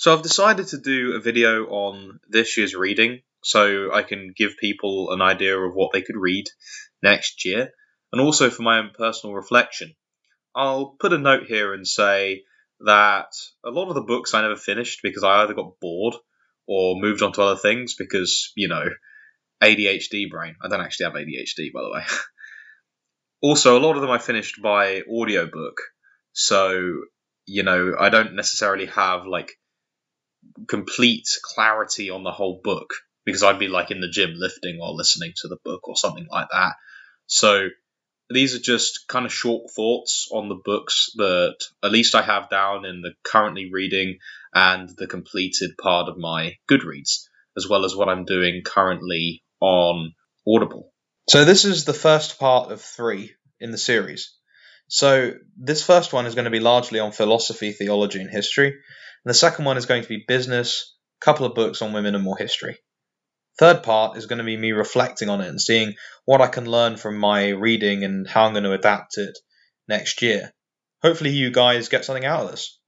So I've decided to do a video on this year's reading, so I can give people an idea of what they could read next year, and also for my own personal reflection. I'll put a note here and say that a lot of the books I never finished because I either got bored or moved on to other things because, ADHD brain. I don't actually have ADHD, by the way. Also, a lot of them I finished by audiobook, so, I don't necessarily have, complete clarity on the whole book because I'd be in the gym lifting while listening to the book or something like that. So these are just kind of short thoughts on the books that at least I have down in the currently reading and the completed part of my Goodreads, as well as what I'm doing currently on Audible. So this is the first part of 3 in the series. So this first one is going to be largely on philosophy, theology, and history. And the second one is going to be business, a couple of books on women and more history. Third part is going to be me reflecting on it and seeing what I can learn from my reading and how I'm going to adapt it next year. Hopefully you guys get something out of this.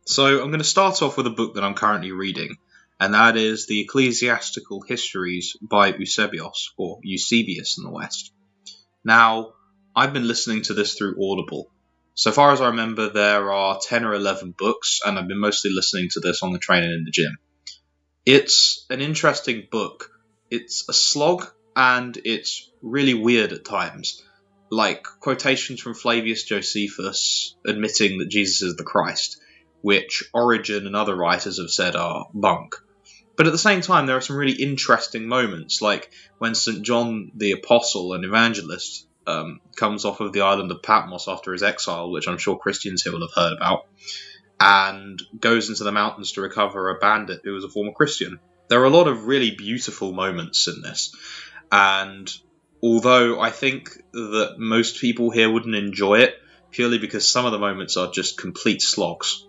So I'm going to start off with a book that I'm currently reading, and that is the Ecclesiastical Histories by Eusebius, or Eusebius in the West. Now, I've been listening to this through Audible. So far as I remember, there are 10 or 11 books, and I've been mostly listening to this on the train and in the gym. It's an interesting book. It's a slog, and it's really weird at times. Like quotations from Flavius Josephus admitting that Jesus is the Christ, which Origen and other writers have said are bunk. But at the same time, there are some really interesting moments, like when St. John the Apostle and Evangelist comes off of the island of Patmos after his exile, which I'm sure Christians here will have heard about, and goes into the mountains to recover a bandit who was a former Christian. There are a lot of really beautiful moments in this, and although I think that most people here wouldn't enjoy it, purely because some of the moments are just complete slogs,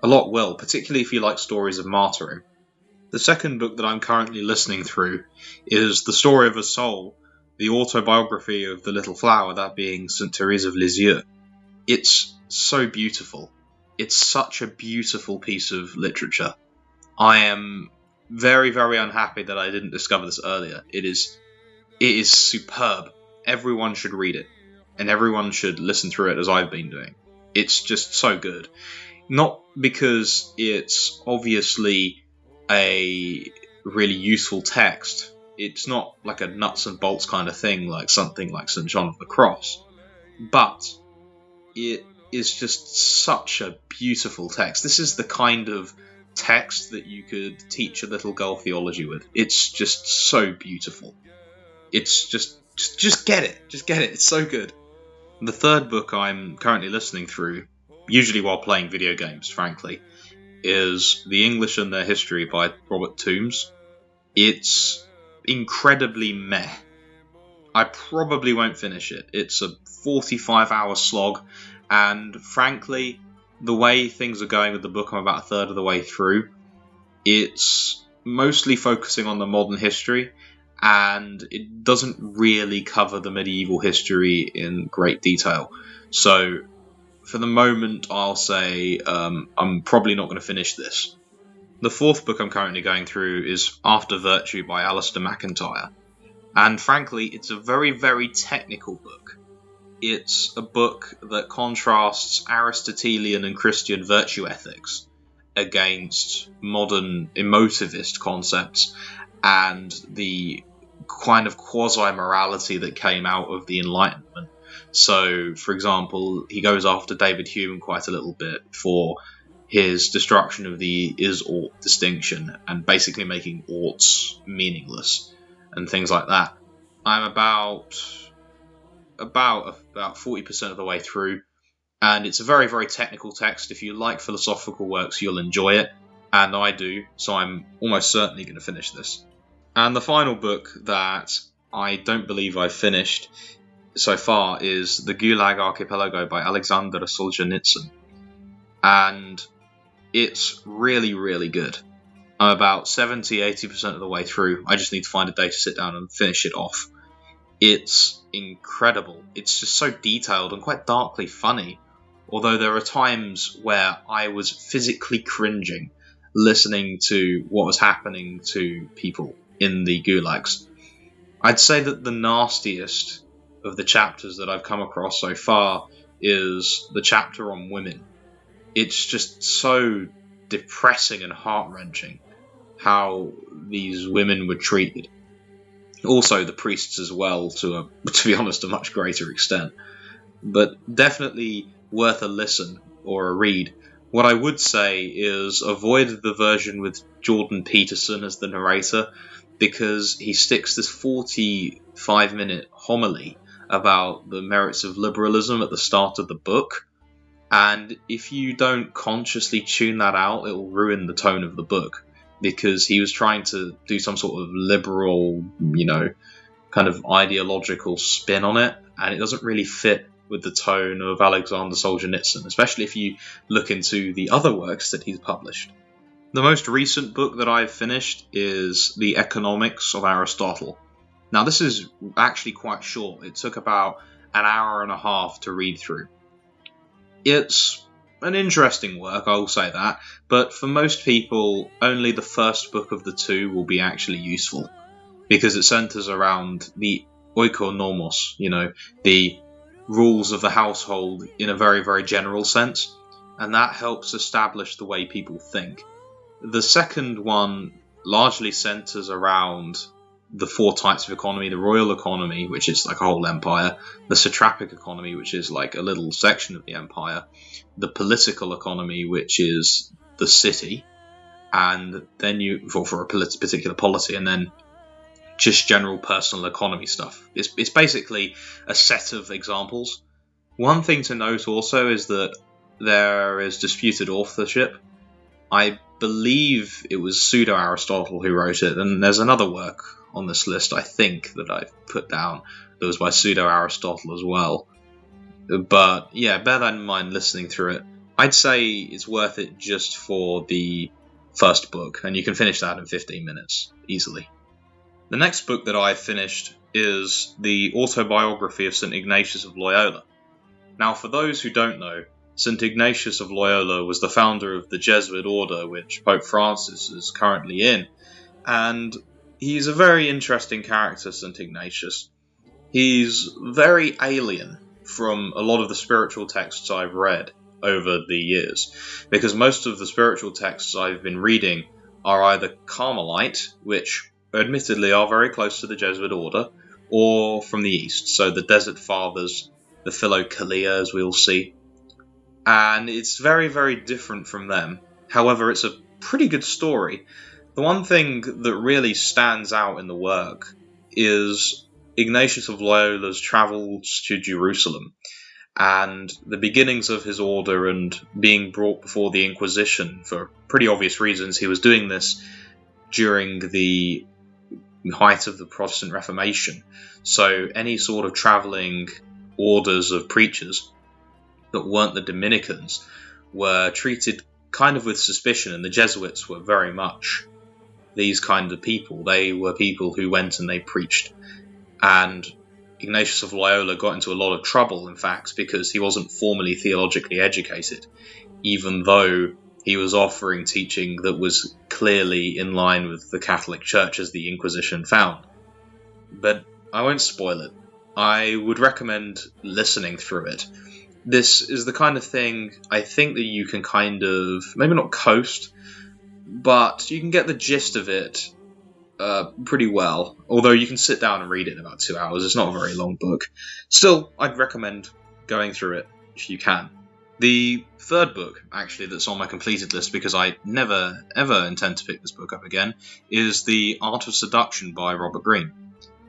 a lot will, particularly if you like stories of martyrdom. The second book that I'm currently listening through is The Story of a Soul, the autobiography of the little flower, that being St. Therese of Lisieux. It's so beautiful. It's such a beautiful piece of literature. I am very, very unhappy that I didn't discover this earlier. It is superb. Everyone should read it, and everyone should listen through it as I've been doing. It's just so good. Not because it's obviously a really useful text. It's not like a nuts and bolts kind of thing like something like St. John of the Cross, but it is just such a beautiful text. This is the kind of text that you could teach a little girl theology with. It's just so beautiful. It's just get it. Just get it. It's so good. The third book I'm currently listening through, usually while playing video games, frankly, is The English and Their History by Robert Toombs. It's incredibly meh. I probably won't finish it. It's a 45-hour slog, and frankly, the way things are going with the book, I'm about a third of the way through. It's mostly focusing on the modern history, and it doesn't really cover the medieval history in great detail. So for the moment, I'll say I'm probably not going to finish this. The fourth book I'm currently going through is After Virtue by Alistair MacIntyre. And frankly, it's a very, very technical book. It's a book that contrasts Aristotelian and Christian virtue ethics against modern emotivist concepts and the kind of quasi-morality that came out of the Enlightenment. So, for example, he goes after David Hume quite a little bit for his destruction of the is-ought distinction and basically making oughts meaningless and things like that. I'm about 40% of the way through, and it's a very, very technical text. If you like philosophical works, you'll enjoy it, and I do, so I'm almost certainly going to finish this. And the final book that I don't believe I've finished so far is The Gulag Archipelago by Alexander Solzhenitsyn, and it's really, really good. I'm about 70-80% of the way through. I just need to find a day to sit down and finish it off. It's incredible. It's just so detailed and quite darkly funny, although there are times where I was physically cringing listening to what was happening to people in the gulags. I'd say that the nastiest of the chapters that I've come across so far is the chapter on women. It's just so depressing and heart-wrenching how these women were treated. Also the priests as well, to be honest, a much greater extent. But definitely worth a listen or a read. What I would say is avoid the version with Jordan Peterson as the narrator, because he sticks this 45-minute homily about the merits of liberalism at the start of the book, and if you don't consciously tune that out, it will ruin the tone of the book, because he was trying to do some sort of liberal, kind of ideological spin on it, and it doesn't really fit with the tone of Alexander Solzhenitsyn, especially if you look into the other works that he's published. The most recent book that I've finished is The Economics of Aristotle. Now, this is actually quite short. It took about an hour and a half to read through. It's an interesting work, I will say that, but for most people, only the first book of the two will be actually useful, because it centers around the oikonomos, the rules of the household in a very, very general sense, and that helps establish the way people think. The second one largely centers around the four types of economy: the royal economy, which is like a whole empire; the satrapic economy, which is like a little section of the empire; the political economy, which is the city, and then for a particular polity, and then just general personal economy stuff. It's basically a set of examples. One thing to note also is that there is disputed authorship. I believe it was Pseudo-Aristotle who wrote it, and there's another work on this list, I think, that I've put down that was by Pseudo-Aristotle as well. But yeah, bear that in mind listening through it. I'd say it's worth it just for the first book, and you can finish that in 15 minutes, easily. The next book that I finished is the Autobiography of St Ignatius of Loyola. Now, for those who don't know, St Ignatius of Loyola was the founder of the Jesuit order, which Pope Francis is currently in, and he's a very interesting character, St Ignatius. He's very alien from a lot of the spiritual texts I've read over the years, because most of the spiritual texts I've been reading are either Carmelite, which admittedly are very close to the Jesuit order, or from the East, so the Desert Fathers, the Philokalia, as we'll see. And it's very, very different from them. However, it's a pretty good story. The one thing that really stands out in the work is Ignatius of Loyola's travels to Jerusalem, and the beginnings of his order and being brought before the Inquisition for pretty obvious reasons. He was doing this during the height of the Protestant Reformation, so any sort of travelling orders of preachers that weren't the Dominicans were treated kind of with suspicion, and the Jesuits were very much these kind of people. They were people who went and they preached, and Ignatius of Loyola got into a lot of trouble, in fact, because he wasn't formally theologically educated, even though he was offering teaching that was clearly in line with the Catholic Church as the Inquisition found. But I won't spoil it. I would recommend listening through it. This is the kind of thing I think that you can kind of, maybe not coast, but you can get the gist of it pretty well. Although you can sit down and read it in about 2 hours. It's not a very long book. Still, I'd recommend going through it if you can. The third book, actually, that's on my completed list, because I never, ever intend to pick this book up again, is The Art of Seduction by Robert Greene.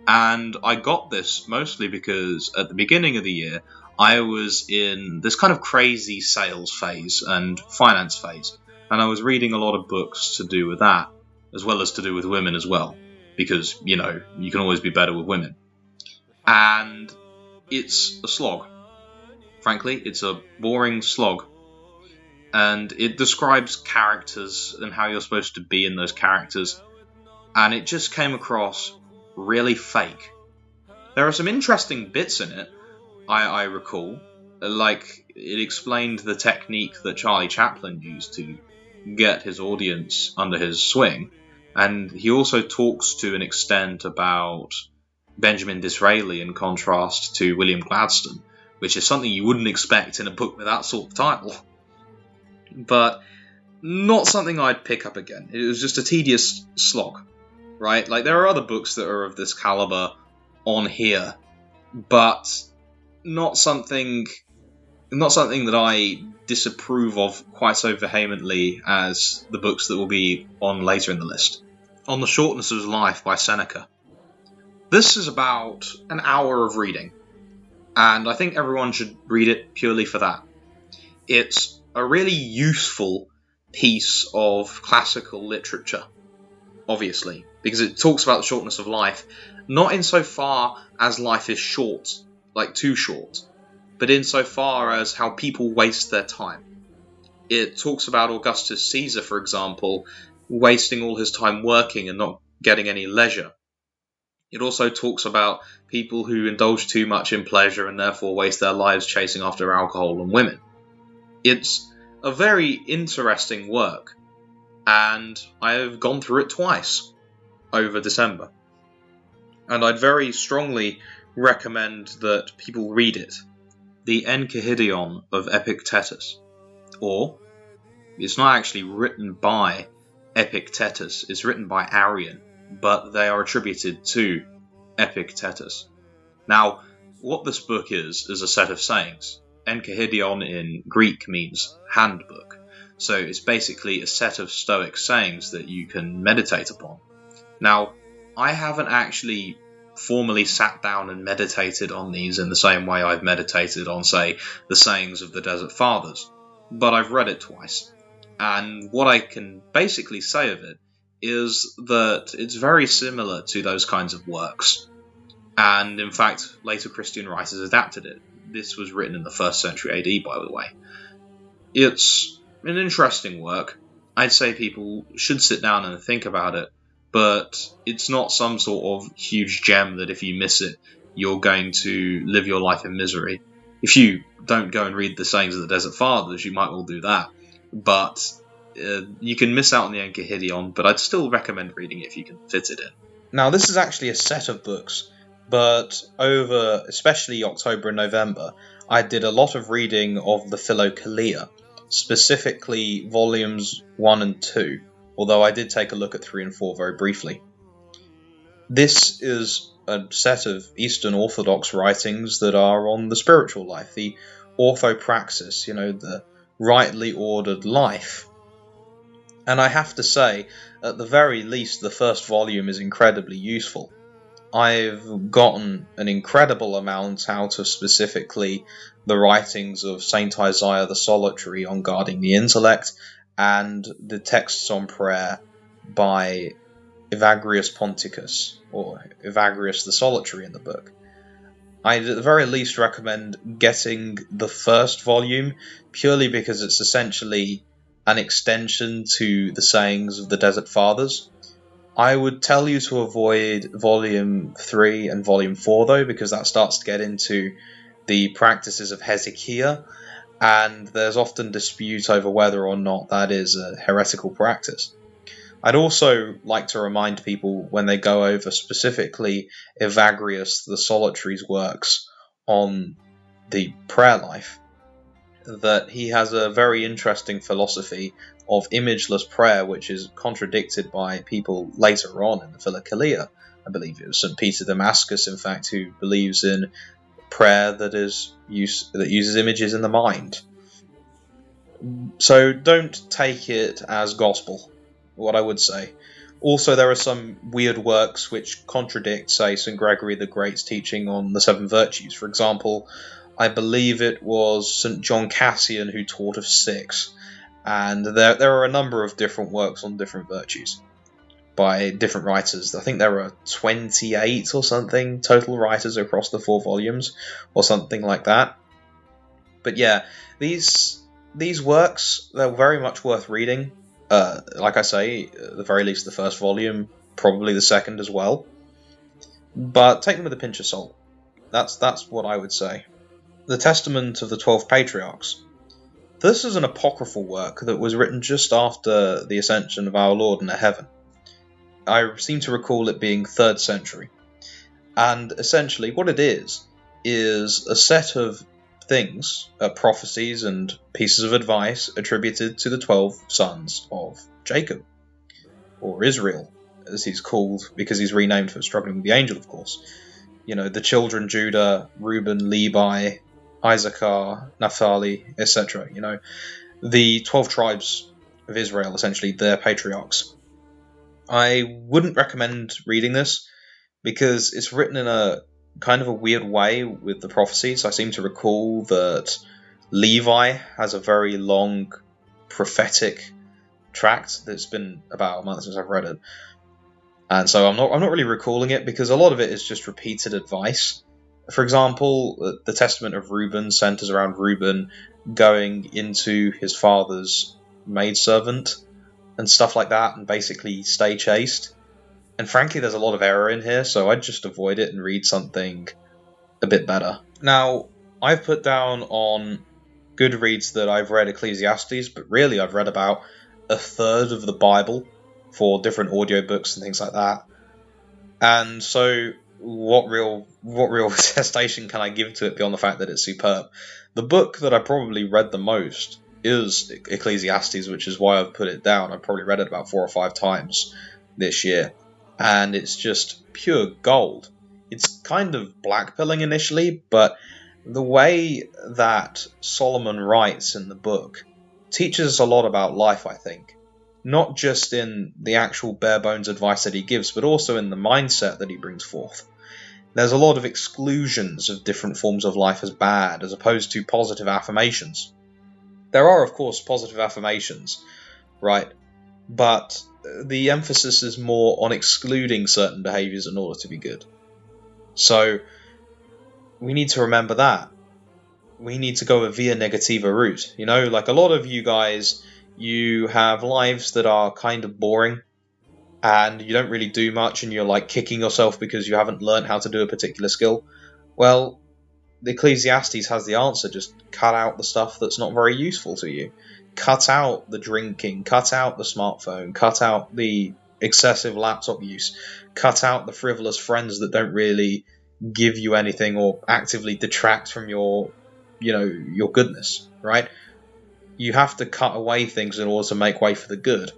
And I got this mostly because at the beginning of the year, I was in this kind of crazy sales phase and finance phase, and I was reading a lot of books to do with that, as well as to do with women as well, because, you can always be better with women. And it's a slog. Frankly, it's a boring slog. And it describes characters and how you're supposed to be in those characters, and it just came across really fake. There are some interesting bits in it, I recall. Like, it explained the technique that Charlie Chaplin used to get his audience under his swing, and he also talks to an extent about Benjamin Disraeli in contrast to William Gladstone, which is something you wouldn't expect in a book with that sort of title. But not something I'd pick up again. It was just a tedious slog, right? Like, there are other books that are of this caliber on here, but not something that I disapprove of quite so vehemently as the books that will be on later in the list. On the Shortness of Life by Seneca. This is about an hour of reading, and I think everyone should read it purely for that. It's a really useful piece of classical literature, obviously, because it talks about the shortness of life, not insofar as life is short, like too short, but insofar as how people waste their time. It talks about Augustus Caesar, for example, wasting all his time working and not getting any leisure. It also talks about people who indulge too much in pleasure and therefore waste their lives chasing after alcohol and women. It's a very interesting work, and I have gone through it twice over December. And I'd very strongly recommend that people read it. The Enchirhidion of Epictetus. Or, it's not actually written by Epictetus, it's written by Arrian, but they are attributed to Epictetus. Now, what this book is a set of sayings. Enchirhidion in Greek means handbook, so it's basically a set of Stoic sayings that you can meditate upon. Now, I haven't actually formally sat down and meditated on these in the same way I've meditated on, say, the sayings of the Desert Fathers, but I've read it twice, and what I can basically say of it is that it's very similar to those kinds of works. And in fact, later Christian writers adapted it. This was written in the 1st century AD, by the way. It's an interesting work. I'd say people should sit down and think about it, but it's not some sort of huge gem that if you miss it, you're going to live your life in misery. If you don't go and read the sayings of the Desert Fathers, you might well do that. But you can miss out on the Enchirhidion, but I'd still recommend reading it if you can fit it in. Now, this is actually a set of books, but over especially October and November, I did a lot of reading of the Philokalia, specifically volumes 1 and 2, although I did take a look at 3 and 4 very briefly. This is a set of Eastern Orthodox writings that are on the spiritual life, the orthopraxis, the rightly ordered life. And I have to say, at the very least, the first volume is incredibly useful. I've gotten an incredible amount out of specifically the writings of St. Isaiah the Solitary on guarding the intellect, and the texts on prayer by Evagrius Ponticus, or Evagrius the Solitary in the book. I'd at the very least recommend getting the first volume, purely because it's essentially an extension to the sayings of the Desert Fathers. I would tell you to avoid volume 3 and volume 4 though, because that starts to get into the practices of Hezekiah, and there's often dispute over whether or not that is a heretical practice. I'd also like to remind people, when they go over specifically Evagrius the Solitary's works on the prayer life, that he has a very interesting philosophy of imageless prayer, which is contradicted by people later on in the Philokalia. I believe it was St. Peter Damascus, in fact, who believes in prayer that uses images in the mind. So don't take it as gospel, what I would say. Also, there are some weird works which contradict, say, St. Gregory the Great's teaching on the 7 virtues. For example, I believe it was St. John Cassian who taught of 6, and there are a number of different works on different virtues by different writers. I think there are 28 or something total writers across the 4 volumes, or something like that. But yeah, these works, they're very much worth reading. Like I say, at the very least the first volume, probably the second as well. But take them with a pinch of salt. That's what I would say. The Testament of the 12 Patriarchs. This is an apocryphal work that was written just after the ascension of our Lord into heaven. I seem to recall it being 3rd century. And essentially what it is a set of things, prophecies and pieces of advice attributed to the 12 sons of Jacob, or Israel, as he's called, because he's renamed for struggling with the angel, of course. You know, the children Judah, Reuben, Levi, Issachar, Naphtali, etc. You know, the 12 tribes of Israel, essentially, their patriarchs. I wouldn't recommend reading this because it's written in a kind of a weird way with the prophecies. I seem to recall that Levi has a very long prophetic tract that's been about a month since I've read it. And so I'm not really recalling it because a lot of it is just repeated advice. For example, the Testament of Reuben centers around Reuben going into his father's maidservant and stuff like that, and basically stay chaste. And frankly, there's a lot of error in here, so I'd just avoid it and read something a bit better. Now, I've put down on Goodreads that I've read Ecclesiastes, but really I've read about a third of the Bible for different audiobooks and things like that. And so what real attestation can I give to it beyond the fact that it's superb? The book that I probably read the most is Ecclesiastes, which is why I've put it down. I've probably read it about 4 or 5 times this year, and it's just pure gold. It's kind of blackpilling initially, but the way that Solomon writes in the book teaches us a lot about life, I think. Not just in the actual bare bones advice that he gives, but also in the mindset that he brings forth. There's a lot of exclusions of different forms of life as bad, as opposed to positive affirmations. There are, of course, positive affirmations, right? But the emphasis is more on excluding certain behaviors in order to be good. So we need to remember that. We need to go a via negativa route. You know, like a lot of you guys, you have lives that are kind of boring and you don't really do much and you're like kicking yourself because you haven't learned how to do a particular skill. Well, the Ecclesiastes has the answer. Just cut out the stuff that's not very useful to you. Cut out the drinking, cut out the smartphone, cut out the excessive laptop use, cut out the frivolous friends that don't really give you anything or actively detract from your goodness, right? You have to cut away things in order to make way for the good.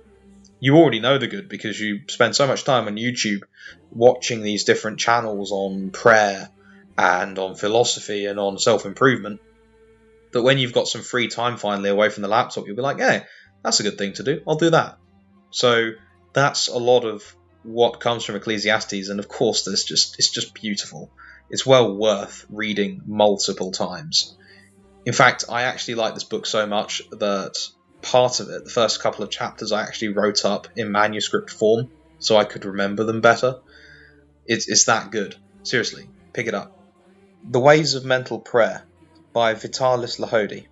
You already know the good because you spend so much time on YouTube watching these different channels on prayer and on philosophy and on self-improvement, that when you've got some free time finally away from the laptop, you'll be like, hey, that's a good thing to do. I'll do that. So that's a lot of what comes from Ecclesiastes, and of course it's just beautiful. It's well worth reading multiple times. In fact, I actually like this book so much that part of it, the first couple of chapters, I actually wrote up in manuscript form so I could remember them better. It's that good. Seriously, pick it up. The Ways of Mental Prayer by Vitalis Lahodi.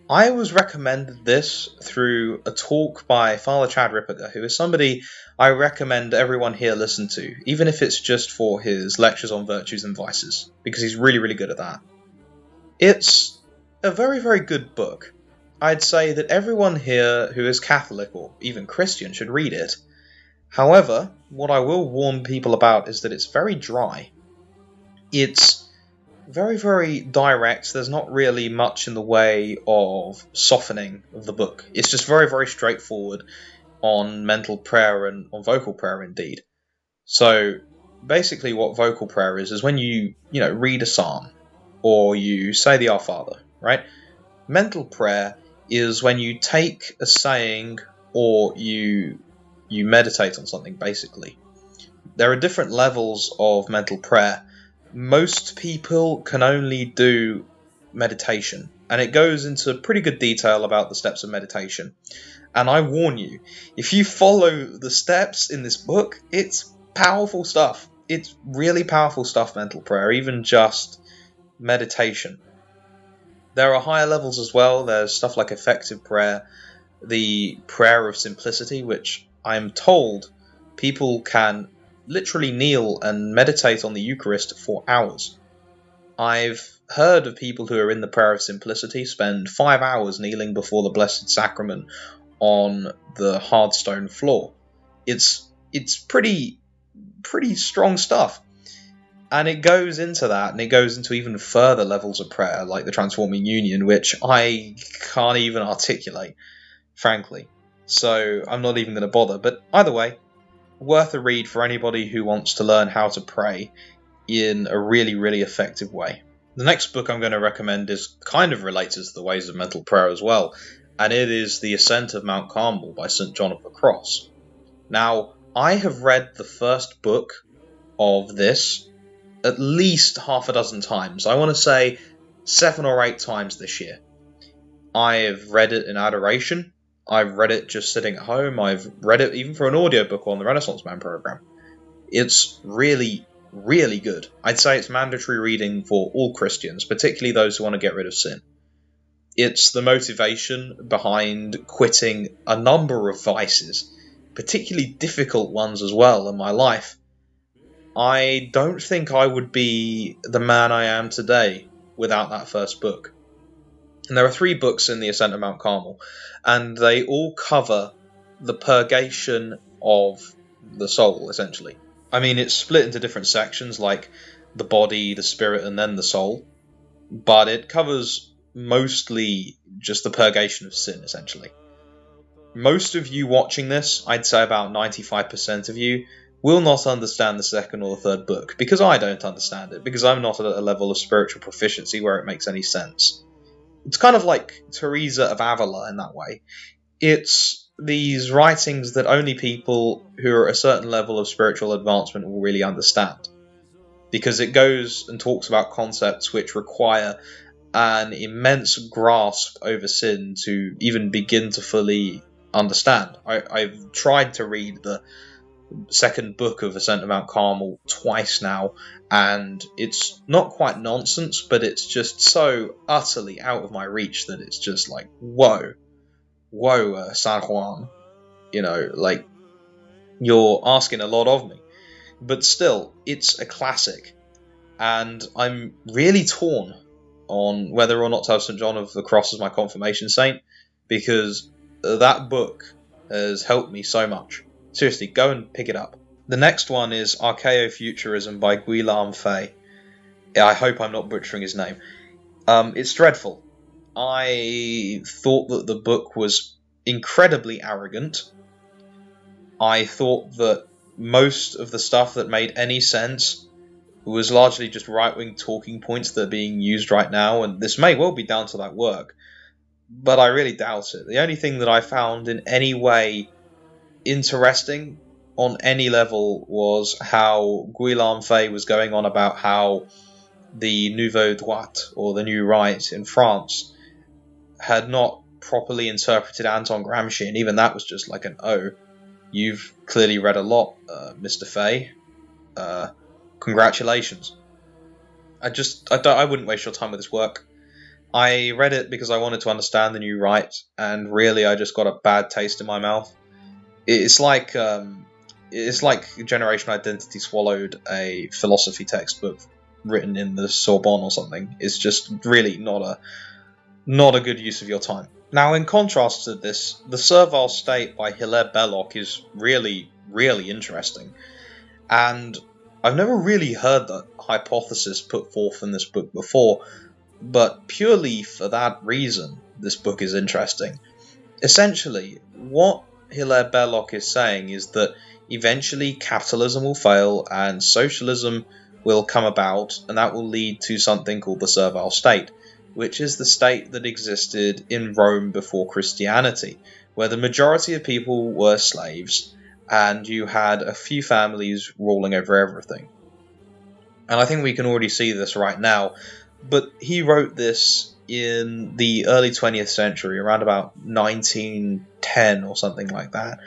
I was recommended this through a talk by Father Chad Ripperger, who is somebody I recommend everyone here listen to, even if it's just for his lectures on virtues and vices, because he's really, really good at that. It's a very, very good book. I'd say that everyone here who is Catholic or even Christian should read it. However, what I will warn people about is that it's very dry. It's very, very direct. There's not really much in the way of softening of the book. It's just very, very straightforward on mental prayer and on vocal prayer indeed. So basically what vocal prayer is when you read a psalm or you say the Our Father, right? Mental prayer is when you take a saying or you meditate on something, basically. There are different levels of mental prayer. Most people can only do meditation, and it goes into pretty good detail about the steps of meditation. And I warn you, if you follow the steps in this book, it's powerful stuff. It's really powerful stuff, mental prayer, even just meditation. There are higher levels as well. There's stuff like effective prayer, the prayer of simplicity, which I'm told people can literally kneel and meditate on the Eucharist for hours. I've heard of people who are in the prayer of simplicity spend 5 hours kneeling before the Blessed Sacrament on the hard stone floor. It's pretty strong stuff. And it goes into that, and it goes into even further levels of prayer, like the Transforming Union, which I can't even articulate, frankly. So I'm not even going to bother. But either way, worth a read for anybody who wants to learn how to pray in a really, really effective way. The next book I'm going to recommend is kind of related to the ways of mental prayer as well, and it is The Ascent of Mount Carmel by St John of the Cross. Now, I have read the first book of this at least half a dozen times. I want to say 7 or 8 times this year. I have read it in adoration. I've read it just sitting at home. I've read it even for an audiobook on the Renaissance Man program. It's really, really good. I'd say it's mandatory reading for all Christians, particularly those who want to get rid of sin. It's the motivation behind quitting a number of vices, particularly difficult ones as well in my life. I don't think I would be the man I am today without that first book. And there are 3 books in The Ascent of Mount Carmel, and they all cover the purgation of the soul, essentially. I mean, it's split into different sections, like the body, the spirit, and then the soul, but it covers mostly just the purgation of sin, essentially. Most of you watching this, I'd say about 95% of you, will not understand the second or the third book, because I don't understand it, because I'm not at a level of spiritual proficiency where it makes any sense. It's kind of like Teresa of Avila in that way. It's these writings that only people who are at a certain level of spiritual advancement will really understand, because it goes and talks about concepts which require an immense grasp over sin to even begin to fully understand. I've tried to read the second book of Ascent of Mount Carmel twice now, and it's not quite nonsense, but it's just so utterly out of my reach that it's just like, whoa, San Juan, like, you're asking a lot of me. But still, it's a classic, and I'm really torn on whether or not to have St John of the Cross as my confirmation saint, because that book has helped me so much. Seriously, go and pick it up. The next one is Archeofuturism by Guillaume Fay. I hope I'm not butchering his name. It's dreadful. I thought that the book was incredibly arrogant. I thought that most of the stuff that made any sense was largely just right-wing talking points that are being used right now, and this may well be down to that work, but I really doubt it. The only thing that I found in any way interesting on any level was how Guillaume Fay was going on about how the Nouvelle Droite, or the New Right in France, had not properly interpreted Anton Gramsci, and even that was just like an oh, you've clearly read a lot, Mr. Fay. Congratulations. I wouldn't waste your time with this work. I read it because I wanted to understand the New Right, and really I just got a bad taste in my mouth. It's like Generation Identity swallowed a philosophy textbook written in the Sorbonne or something. It's just really not a good use of your time. Now, in contrast to this, the Servile State by Hilaire Belloc is really, really interesting, and I've never really heard that hypothesis put forth in this book before, but purely for that reason, this book is interesting. Essentially, what Hilaire Belloc is saying is that eventually capitalism will fail and socialism will come about, and that will lead to something called the Servile State, which is the state that existed in Rome before Christianity, where the majority of people were slaves, and you had a few families ruling over everything. And I think we can already see this right now, but he wrote this in the early 20th century, around about 1910 or something like that.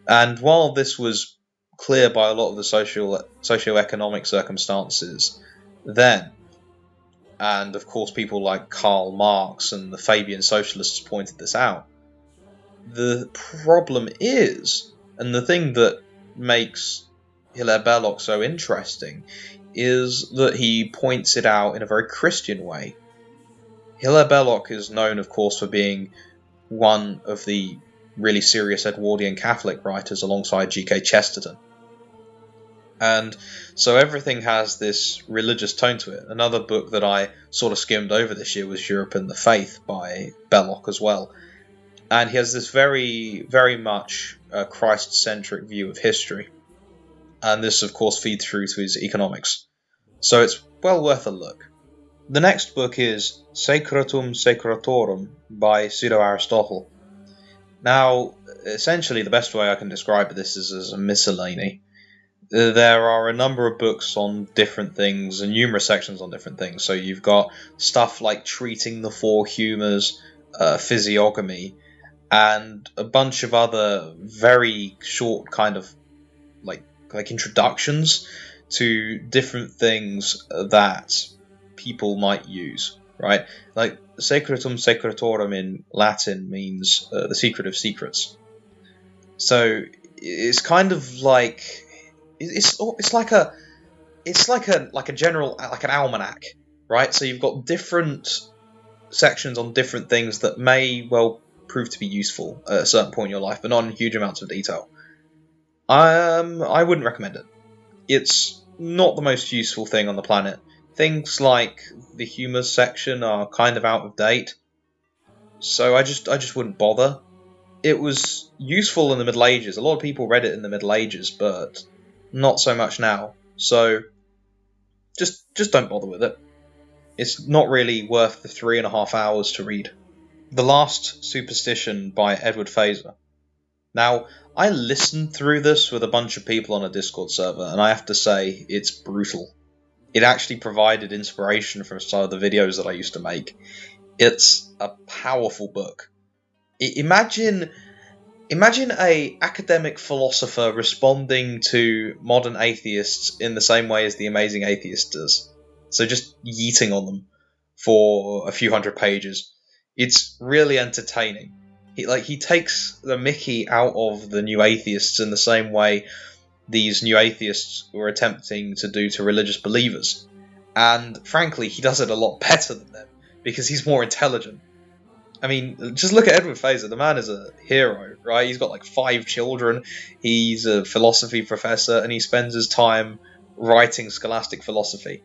And while this was clear by a lot of the socio-economic circumstances then, and of course people like Karl Marx and the Fabian socialists pointed this out, the problem is, and the thing that makes Hilaire Belloc so interesting, is that he points it out in a very Christian way. Hilaire Belloc is known, of course, for being one of the really serious Edwardian Catholic writers alongside G.K. Chesterton. And so everything has this religious tone to it. Another book that I sort of skimmed over this year was Europe and the Faith by Belloc as well. And he has this very, very much Christ-centric view of history. And this, of course, feeds through to his economics. So it's well worth a look. The next book is Secretum Secretorum by Pseudo-Aristotle. Now, essentially, the best way I can describe this is as a miscellany. There are a number of books on different things and numerous sections on different things. So you've got stuff like treating the four humours, physiognomy, and a bunch of other very short kind of like introductions to different things that people might use, right? Like Secretum Secretorum in Latin means the secret of secrets. So it's kind of like it's like a general, like an almanac, right? So you've got different sections on different things that may well prove to be useful at a certain point in your life, but not in huge amounts of detail. I wouldn't recommend it. It's not the most useful thing on the planet. Things like the humours section are kind of out of date, so I just wouldn't bother. It was useful in the Middle Ages. A lot of people read it in the Middle Ages, but not so much now. So just don't bother with it. It's not really worth the 3.5 hours to read. The Last Superstition by Edward Fazer. Now, I listened through this with a bunch of people on a Discord server, and I have to say, it's brutal. It actually provided inspiration from some of the videos that I used to make. It's a powerful book. Imagine a academic philosopher responding to modern atheists in the same way as The Amazing Atheist does. So just yeeting on them for a few hundred pages. It's really entertaining. He takes the mickey out of the new atheists in the same way these new atheists were attempting to do to religious believers. And frankly, he does it a lot better than them, because he's more intelligent. I mean, just look at Edward Fazer. The man is a hero, right? He's got like 5 children, he's a philosophy professor, and he spends his time writing scholastic philosophy.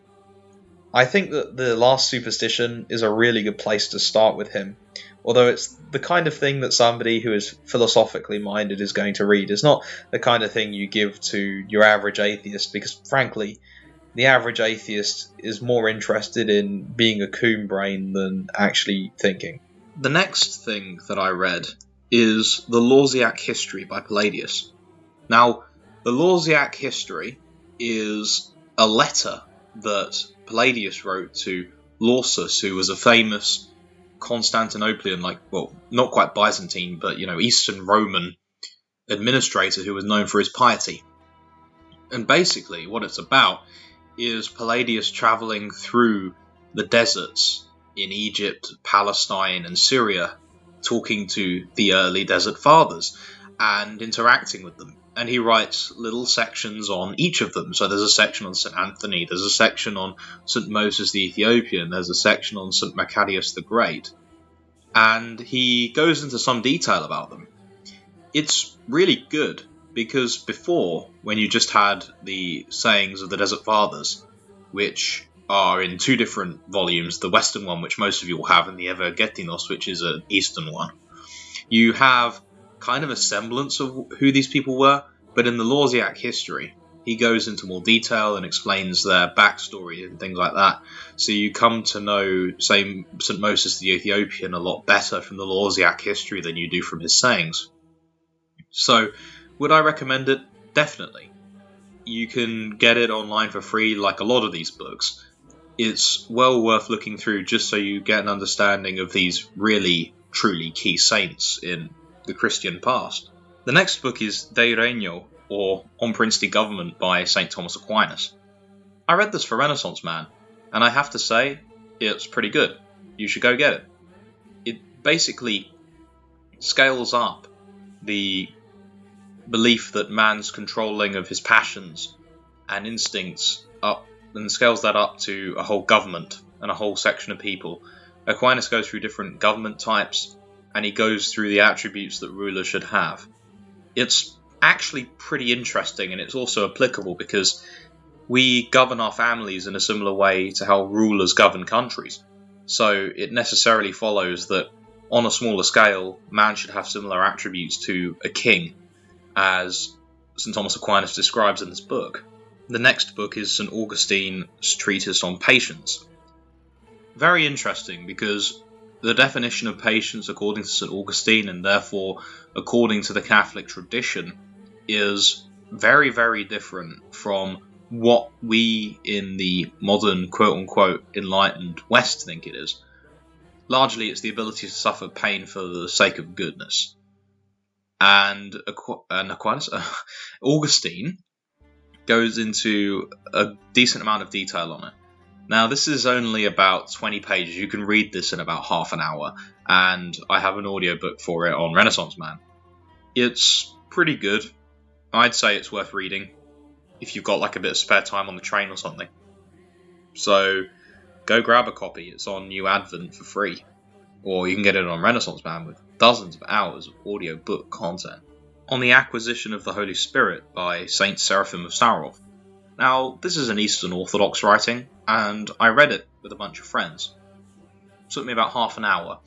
I think that The Last Superstition is a really good place to start with him. Although it's the kind of thing that somebody who is philosophically minded is going to read. It's not the kind of thing you give to your average atheist, because frankly, the average atheist is more interested in being a coon brain than actually thinking. The next thing that I read is the Lausiac History by Palladius. Now, the Lausiac History is a letter that Palladius wrote to Lausus, who was a famous Constantinopolian, not quite Byzantine, but, Eastern Roman administrator who was known for his piety. And basically, what it's about is Palladius travelling through the deserts in Egypt, Palestine, and Syria, talking to the early Desert Fathers and interacting with them. And he writes little sections on each of them. So there's a section on St. Anthony, there's a section on St. Moses the Ethiopian, there's a section on St. Macarius the Great. And he goes into some detail about them. It's really good, because before, when you just had the sayings of the Desert Fathers, which are in 2 different volumes, the Western one, which most of you will have, and the Evergetinos, which is an Eastern one, you have kind of a semblance of who these people were, but in the Lausiac History, he goes into more detail and explains their backstory and things like that. So you come to know, say, St. Moses the Ethiopian a lot better from the Lausiac History than you do from his sayings. So, would I recommend it? Definitely. You can get it online for free, like a lot of these books. It's well worth looking through just so you get an understanding of these really, truly key saints in the Christian past. The next book is De Regno, or On Princely Government by St. Thomas Aquinas. I read this for Renaissance Man, and I have to say, it's pretty good. You should go get it. It basically scales up the belief that man's controlling of his passions and instincts up and scales that up to a whole government and a whole section of people. Aquinas goes through different government types, and he goes through the attributes that rulers should have. It's actually pretty interesting, and it's also applicable because we govern our families in a similar way to how rulers govern countries. So it necessarily follows that on a smaller scale, man should have similar attributes to a king, as St. Thomas Aquinas describes in this book. The next book is St. Augustine's treatise on patience. Very interesting, because the definition of patience according to St. Augustine, and therefore according to the Catholic tradition, is very, very different from what we in the modern quote-unquote enlightened West think it is. Largely it's the ability to suffer pain for the sake of goodness. And Aquinas, Augustine goes into a decent amount of detail on it. Now, this is only about 20 pages. You can read this in about half an hour, and I have an audiobook for it on Renaissance Man. It's pretty good. I'd say it's worth reading if you've got like a bit of spare time on the train or something. So go grab a copy. It's on New Advent for free. Or you can get it on Renaissance Man with dozens of hours of audiobook content. On the Acquisition of the Holy Spirit by Saint Seraphim of Saarov. Now, this is an Eastern Orthodox writing, and I read it with a bunch of friends. It took me about half an hour.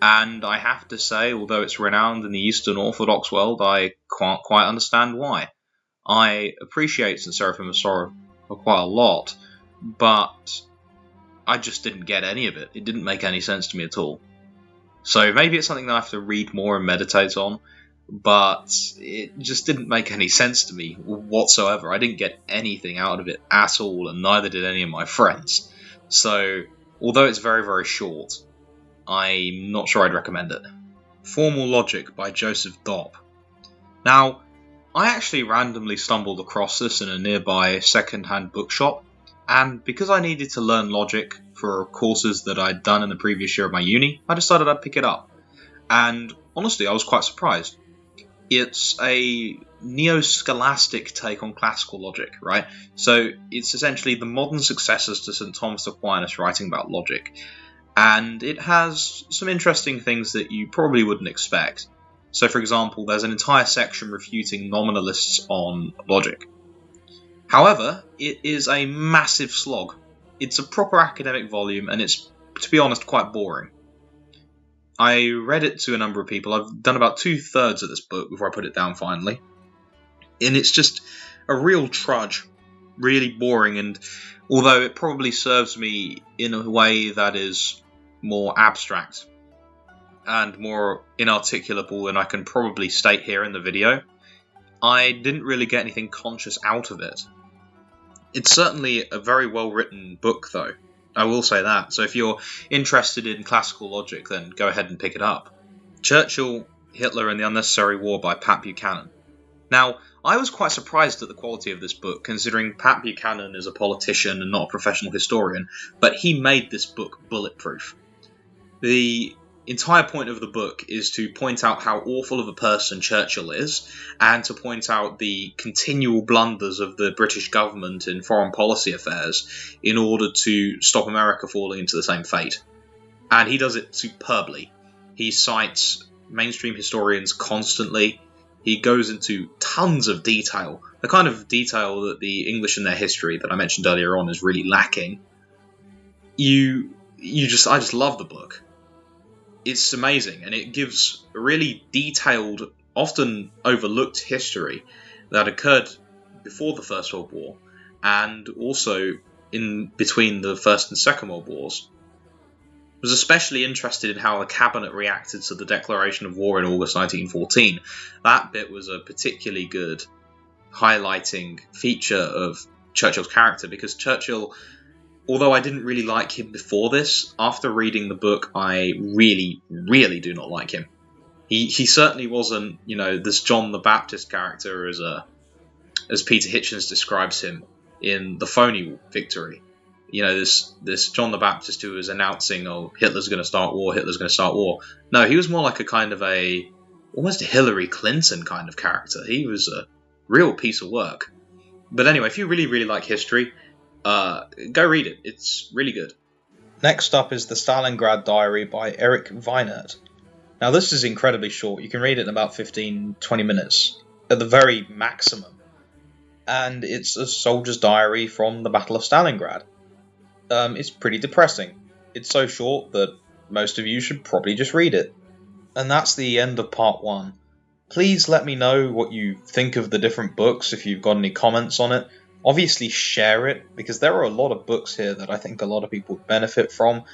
And I have to say, although it's renowned in the Eastern Orthodox world, I can't quite understand why. I appreciate St. Seraphim of Saarov quite a lot, but I just didn't get any of it. It didn't make any sense to me at all. So maybe it's something that I have to read more and meditate on, but it just didn't make any sense to me whatsoever. I didn't get anything out of it at all, and neither did any of my friends. So, although it's very, very short, I'm not sure I'd recommend it. Formal Logic by Joseph Dopp. Now, I actually randomly stumbled across this in a nearby second-hand bookshop, and because I needed to learn logic for courses that I'd done in the previous year of my uni, I decided I'd pick it up. And honestly, I was quite surprised. It's a neo-scholastic take on classical logic, right? So it's essentially the modern successors to St. Thomas Aquinas writing about logic. And it has some interesting things that you probably wouldn't expect. So, for example, there's an entire section refuting nominalists on logic. However, it is a massive slog. It's a proper academic volume, and it's, to be honest, quite boring. I read it to a number of people. I've done about 2/3 of this book before I put it down finally. And it's just a real trudge. Really boring, and although it probably serves me in a way that is more abstract and more inarticulable than I can probably state here in the video, I didn't really get anything conscious out of it. It's certainly a very well written book though, I will say that, so if you're interested in classical logic then go ahead and pick it up. Churchill, Hitler and the Unnecessary War by Pat Buchanan. Now, I was quite surprised at the quality of this book, considering Pat Buchanan is a politician and not a professional historian, but he made this book bulletproof. The entire point of the book is to point out how awful of a person Churchill is, and to point out the continual blunders of the British government in foreign policy affairs in order to stop America falling into the same fate. And he does it superbly. He cites mainstream historians constantly. He goes into tons of detail, the kind of detail that the English in their history that I mentioned earlier on is really lacking. I just love the book. It's amazing, and it gives a really detailed, often overlooked history that occurred before the First World War, and also in between the First and Second World Wars. I was especially interested in how the cabinet reacted to the declaration of war in August 1914. That bit was a particularly good highlighting feature of Churchill's character, because Churchill, although I didn't really like him before this, after reading the book, I really, really do not like him. He certainly wasn't, this John the Baptist character as Peter Hitchens describes him in The Phony Victory. This John the Baptist who was announcing, Hitler's going to start war, Hitler's going to start war. No, he was more like a kind of almost a Hillary Clinton kind of character. He was a real piece of work. But anyway, if you really, really like history, Go read it. It's really good. Next up is the Stalingrad Diary by Eric Weinert. Now this is incredibly short. You can read it in about 15-20 minutes at the very maximum. And it's a soldier's diary from the Battle of Stalingrad. It's pretty depressing. It's so short that most of you should probably just read it. And that's the end of part 1. Please let me know what you think of the different books if you've got any comments on it. Obviously share it, because there are a lot of books here that I think a lot of people would benefit from.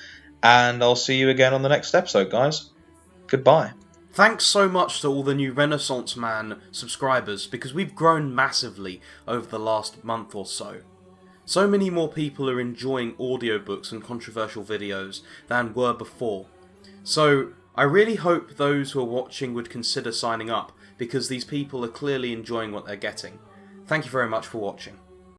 And I'll see you again on the next episode, guys. Goodbye. Thanks so much to all the new Renaissance Man subscribers, because we've grown massively over the last month or so. So many more people are enjoying audiobooks and controversial videos than were before. So I really hope those who are watching would consider signing up, because these people are clearly enjoying what they're getting. Thank you very much for watching.